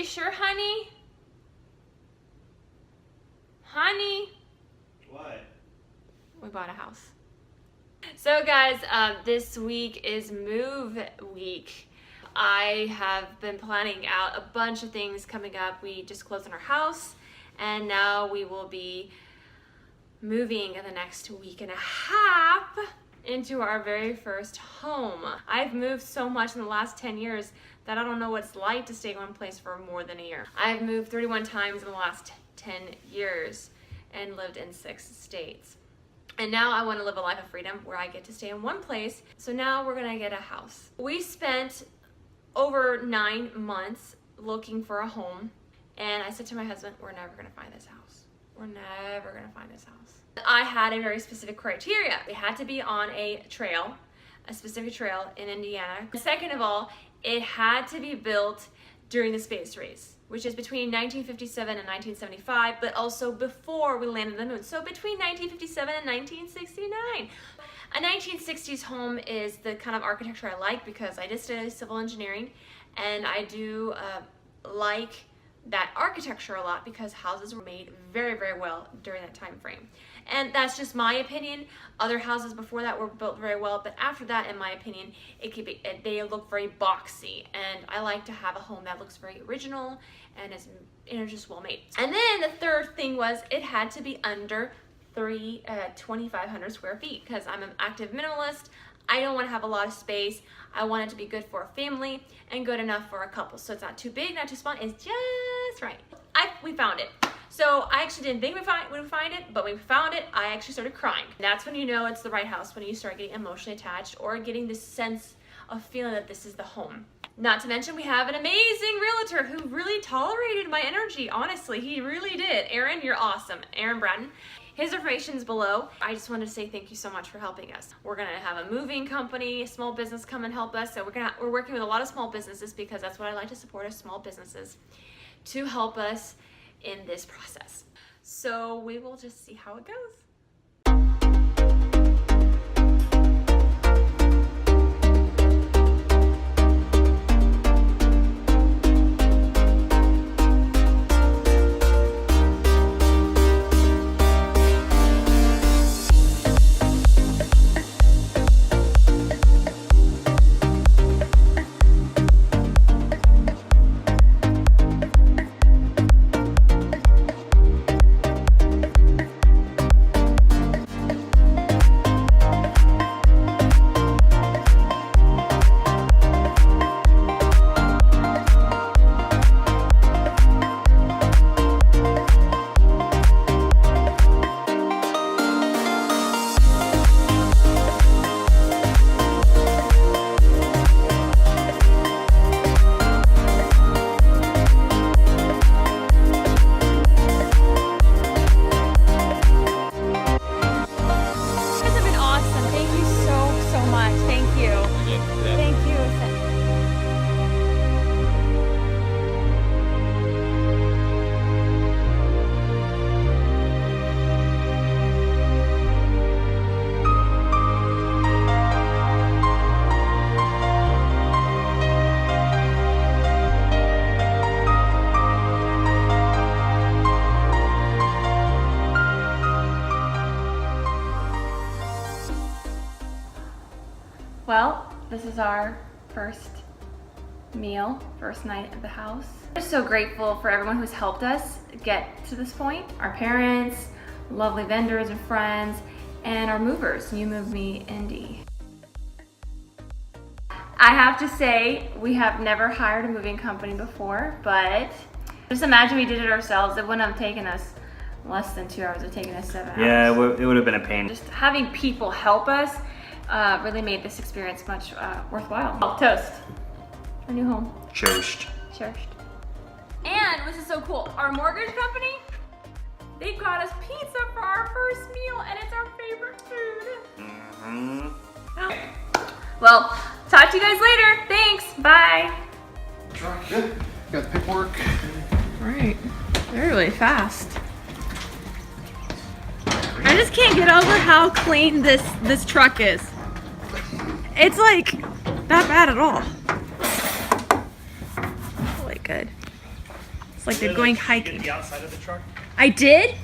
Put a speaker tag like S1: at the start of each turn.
S1: you sure, honey? Honey?
S2: What?
S1: We bought a house. So guys, this week is move week. I have been planning out a bunch of things coming up. We just closed on our house, and now we will be moving in the next week and a half into our very first home. I've moved so much in the last 10 years that I don't know what it's like to stay in one place for more than a year. I've moved 31 times in the last 10 years and lived in 6 states. And now I want to live a life of freedom where I get to stay in one place. So now we're gonna get a house. We spent over 9 months looking for a home, and I said to my husband, we're never gonna find this house. We're never gonna find this house. I had a very specific criteria. It had to be on a trail, a specific trail in Indiana. Second of all, it had to be built during the space race, which is between 1957 and 1975, but also before we landed on the moon. So between 1957 and 1969. A 1960s home is the kind of architecture I like because I did study civil engineering, and I do like that architecture a lot because houses were made very, very well during that time frame. And that's just my opinion. Other houses before that were built very well, but after that, in my opinion, they look very boxy, and I like to have a home that looks very original and is just well made. And then the third thing was it had to be under 2,500 square feet because I'm an active minimalist. I don't want to have a lot of space. I want it to be good for a family and good enough for a couple. So it's not too big, not too small. It's just right. We found it. So I actually didn't think we would find it, but when we found it, I actually started crying. That's when you know it's the right house, when you start getting emotionally attached or getting this sense of feeling that this is the home. Not to mention we have an amazing realtor who really tolerated my energy. Honestly, he really did. Aaron, you're awesome. Aaron Brattain. His information's below. I just wanted to say thank you so much for helping us. We're gonna have a moving company, a small business come and help us. So we're working with a lot of small businesses because that's what I like to support, is small businesses to help us in this process. So we will just see how it goes. Well, this is our first meal, first night at the house. I'm so grateful for everyone who's helped us get to this point. Our parents, lovely vendors and friends, and our movers, You Move Me, Indy. I have to say, we have never hired a moving company before, but just imagine we did it ourselves. It wouldn't have taken us less than 2 hours. It would have taken us 7 hours.
S2: Yeah, it would have been a pain.
S1: Just having people help us really made this experience much worthwhile. Oh, toast. Our new home.
S2: Cherished.
S1: Cherished. And this is so cool. Our mortgage company, they got us pizza for our first meal, and it's our favorite food.
S2: Mm-hmm.
S1: Oh. Well, talk to you guys later. Thanks. Bye.
S3: Good. Got the paperwork.
S1: All right. They're really fast. I just can't get over how clean this truck is. It's like not bad at all. Really good. It's like they're going hiking.
S2: the outside of the truck?
S1: I did?